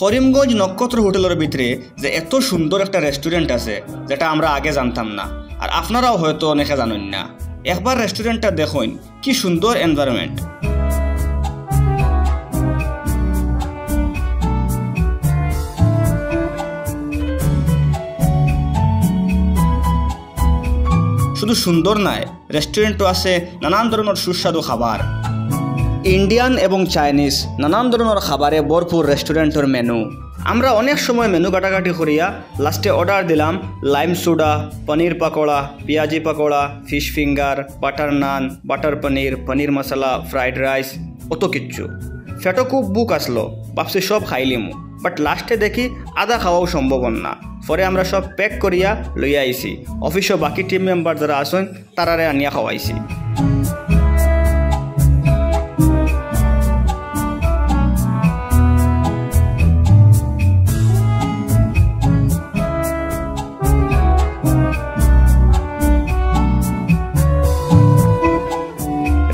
করিমগঞ্জ নক্ষত্র হোটেলের ভিতরে যে এত সুন্দর একটা রেস্টুরেন্ট আছে যেটা আমরা আগে জানতাম না, আর আপনারাও হয়তো অনেকে জানেন না। একবার রেস্টুরেন্টটা দেখুন, কি সুন্দর এনভায়রনমেন্ট। শুধু সুন্দর নয়, রেস্টুরেন্টও আছে নানান ধরনের সুস্বাদু খাবার, ইন্ডিয়ান এবং চাইনিজ নানান ধরনের খাবারে ভরপুর রেস্টুরেন্টের মেনু। আমরা অনেক সময় মেনু কাটাকাটি করিয়া লাস্টে অর্ডার দিলাম লাইম সোডা, পনির পাকোড়া, পেঁয়াজি পাকোড়া, ফিশ ফিঙ্গার, বাটার নান, বাটার পনির, পনির মশলা, ফ্রাইড রাইস, অত কিচ্ছু। ফেটো খুব বুক আসলো, ভাবছি সব খাইলিমু, বাট লাস্টে দেখি আধা খাওয়াও সম্ভব না। পরে আমরা সব প্যাক করিয়া লইয়া আইছি, অফিসও বাকি টিম মেম্বার যারা আসেন তারারে আনিয়া খাওয়াইছি।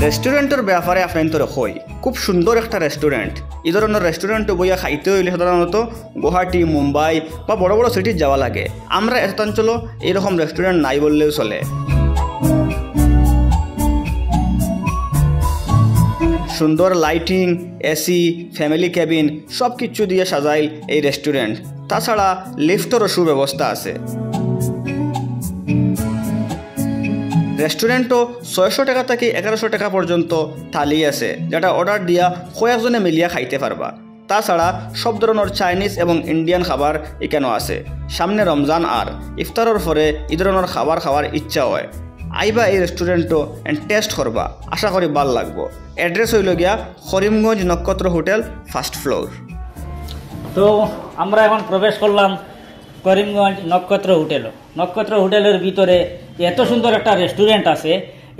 রেস্টুরেন্টের ব্যাপারে আপনার হই, খুব সুন্দর একটা রেস্টুরেন্ট। এই ধরনের রেস্টুরেন্টে বইয়া খাইতে হইলে সাধারণত গুয়াহাটি, মুম্বাই বা বড় বড় সিটির যাওয়া লাগে। আমরা এত অঞ্চল এইরকম রেস্টুরেন্ট নাই বললেও চলে। সুন্দর লাইটিং, এসি, ফ্যামিলি ক্যাবিন সব কিছু দিয়ে সাজাইল এই রেস্টুরেন্ট। তাছাড়া লিফটেরও সুব্যবস্থা আছে। রেস্টুরেন্টও 600 টাকা থেকে 1100 টাকা পর্যন্ত থালি আছে, যেটা অর্ডার দিয়া কয়েকজনে মিলিয়া খাইতে পারবা। তাছাড়া সব ধরনের চাইনিজ এবং ইন্ডিয়ান খাবার এখানেও আছে। সামনে রমজান, আর ইফতারের পরে এই ধরনের খাবার খাওয়ার ইচ্ছা হয়। আইবা এই রেস্টুরেন্টও এন্ড টেস্ট করবা, আশা করি ভাল লাগবো। অ্যাড্রেস হইল গিয়া করিমগঞ্জ নক্ষত্র হোটেল, ফার্স্ট ফ্লোর। তো আমরা এখন প্রবেশ করলাম করিমগঞ্জ নক্ষত্র হোটেল। নক্ষত্র হোটেলের ভিতরে এত সুন্দর একটা রেস্টুরেন্ট আছে,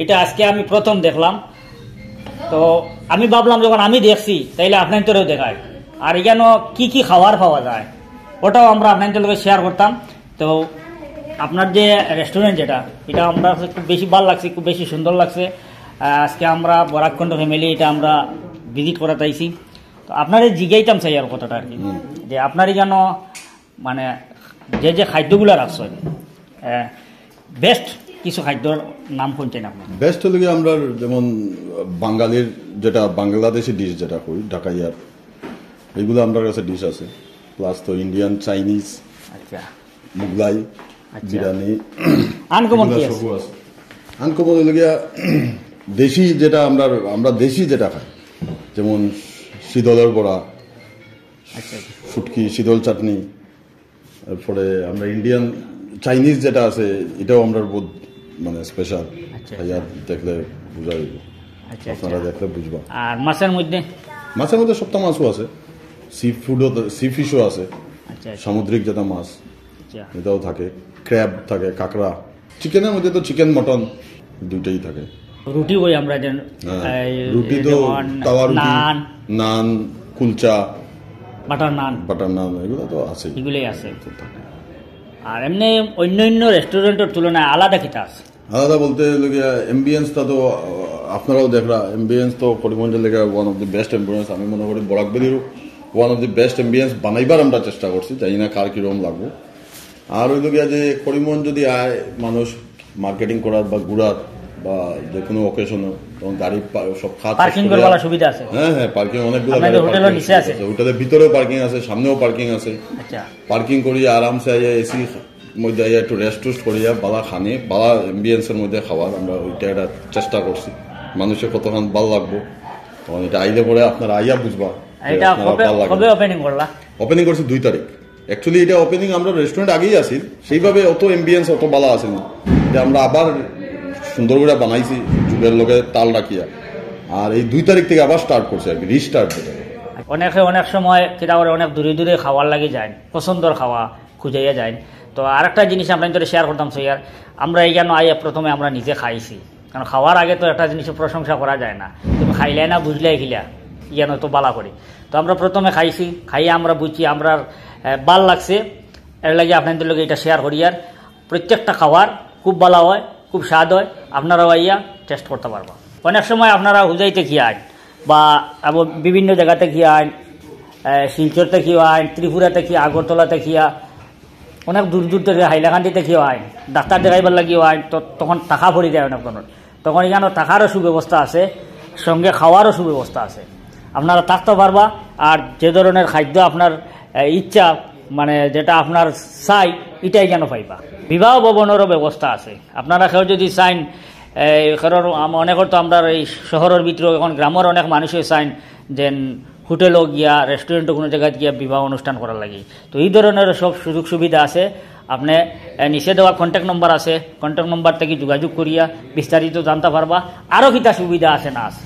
এটা আজকে আমি প্রথম দেখলাম। তো আমি ভাবলাম যখন আমি দেখছি তাইলে আপনাদেরও দেখায়, আর এখানে কি কি খাবার পাওয়া যায় ওটাও আমরা আপনাদের লোকে শেয়ার করতাম। তো আপনার যে রেস্টুরেন্ট যেটা, এটা আমরা খুব বেশি ভালো লাগছে, খুব বেশি সুন্দর লাগছে। আজকে আমরা বরাকখণ্ড ফ্যামিলি এটা আমরা ভিজিট করাতে আইছি। তো আপনারা জিজ্ঞাইতাম চাই আর কথাটা আর কি, যে আপনার এখানে মানে যে যে খাদ্যগুলো রাখছেন, বেস্ট কিছু খাদ্যর নাম কোনটা না? বেস্ট হলো কি আমরা যেমন বাঙালির যেটা বাংলাদেশি ডিশ যেটা করি ঢাকাইয়ার, এইগুলো আমার কাছে ডিশ আছে। প্লাস তো ইন্ডিয়ান, চাইনিজ, আচ্ছা, মুগলাই, বিরিয়ানি, আনকমন কি আছে? আনকমন হলো গিয়া দেশি যেটা আমরা দেশি যেটা খাই, যেমন শীতলের বড়া, ফুটকি, শীতল চাটনি। তারপরে আমরা ইন্ডিয়ান, চাইনিজ যেটা আছে এটাও আমরা বহুত মানে স্পেশাল। দেখলে বুঝা যাবে, আপনারা দেখলে বুঝবা। আর মাছের মধ্যে সপ্তাহ মাছও আছে, সি ফুডও, সি ফিশও আছে, সামুদ্রিক যেটা মাছ এটাও থাকে, ক্র্যাব থাকে, কাঁকড়া। চিকেনের মধ্যে তো চিকেন, মটন দুইটাই থাকে। রুটি ওই আমরা রুটি তো তাওয়া রুটি, নান, কুলচা, বাটার নান এগুলো তো আছে, এগুলোই আছে। আর এমনি অন্য রেস্টুরেন্টের তুলনায় আলাদা কিটা আছে? আলাদা বলতে এমবিয়েন্সটা তো আপনারাও দেখলা, এমবিয়েন্স তো করিমগঞ্জের লেগে one of the best ambience. আমি মনে করি বরাকবেলিরও one of the best ambience বানাইবার আমরা চেষ্টা করছি, জানি না কার কিরকম লাগবো। আর ওই লোক যে করিমগঞ্জ যদি আয় মানুষ মার্কেটিং করার বা ঘুরার বা যে কোনো অকেশনে, তখন গাড়ি সব পার্কিং করার সুবিধা আছে। হ্যাঁ, পার্কিং অনেকগুলো হোটেলের নিচে আছে, হোটেলের ভিতরেও পার্কিং আছে, সামনেও পার্কিং আছে। আচ্ছা, পার্কিং করিয়া আরামসে আইয়া এসি মধ্যে আইয়া একটু রেস্ট টুস্ট করিয়া বালা খানে, বালা এমবিয়েন্সের মধ্যে খাওয়ার আমরা ওইটা একটা চেষ্টা করছি। মানুষের কতক্ষণ ভালো লাগবো, তখন এটা আইলে পরে আপনারা আইয়া বুঝবা। ওপেনিং করছি 2 তারিখ। অ্যাকচুয়ালি এটা ওপেনিং আমরা রেস্টুরেন্ট আগেই আসি, সেইভাবে অত এমবিয়েন্স অত ভালো আসেনি। এটা আমরা আবার সুন্দর করে বানাইছি যুগের লোকে তাল রাখিয়া, আর এই 2 তারিখ থেকে আবার স্টার্ট করছে আর কি, রিস্টার্ট। অনেক সময় সেটা অনেক দূরে দূরে খাওয়ার লাগে যায়, পছন্দর খাওয়া খুঁজাইয়া যায়। তো আরেকটা জিনিস আপনাদের শেয়ার করতাম স্যার, আমরা এইখানে আইয়া প্রথমে আমরা নিজে খাইছি, কারণ খাওয়ার আগে তো একটা জিনিসের প্রশংসা করা যায় না, তুমি খাইলে না বুঝলে খিলা ইয়ানো তো বালা করি। তো আমরা প্রথমে খাইছি, খাইয়া আমরা বুঝছি আমরা ভাল লাগছে, এর লাগে আপনাদের লোক এটা শেয়ার করি। আর প্রত্যেকটা খাবার খুব ভালো হয়, খুব স্বাদ হয়, আপনারাও আইয়া টেস্ট করতে পারবা। অনেক সময় আপনারা হুজাইতে খেয়ে আন বা বিভিন্ন জায়গাতে খেয়ে আন, শিলচর থেকেও আইন, ত্রিপুরা থেকে, আগরতলা থেকে, অনেক দূর দূর থেকে, হাইলাকান্দি থেকেও আইন, ডাক্তার দেখাইবার লাগিও আইন। তো তখন টাকা পড়ে যায় অনেক ধরনের, তখন এখানে থাকারও সুব্যবস্থা আছে, সঙ্গে খাওয়ারও সুব্যবস্থা আছে, আপনারা থাকতে পারবা। আর যে ধরনের খাদ্য আপনার ইচ্ছা, মানে যেটা আপনার চাই, এটাই যেন পাইবা। বিবাহ ভবনেরও ব্যবস্থা আছে, আপনারা কেউ যদি চাইন, কারণ অনেকের তো আমরা এই শহরের ভিতরে, এখন গ্রামের অনেক মানুষই চাইন যে হোটেলও গিয়া, রেস্টুরেন্টও কোনো জায়গায় গিয়া বিবাহ অনুষ্ঠান করার লাগে। তো এই ধরনের সব সুযোগ সুবিধা আছে। আপনি নিচে দেওয়া কন্ট্যাক্ট নম্বর আছে, কন্ট্যাক্ট নম্বর থেকে যোগাযোগ করিয়া বিস্তারিত জানতে পারবা। আরও কিতা সুবিধা আছে না আছে।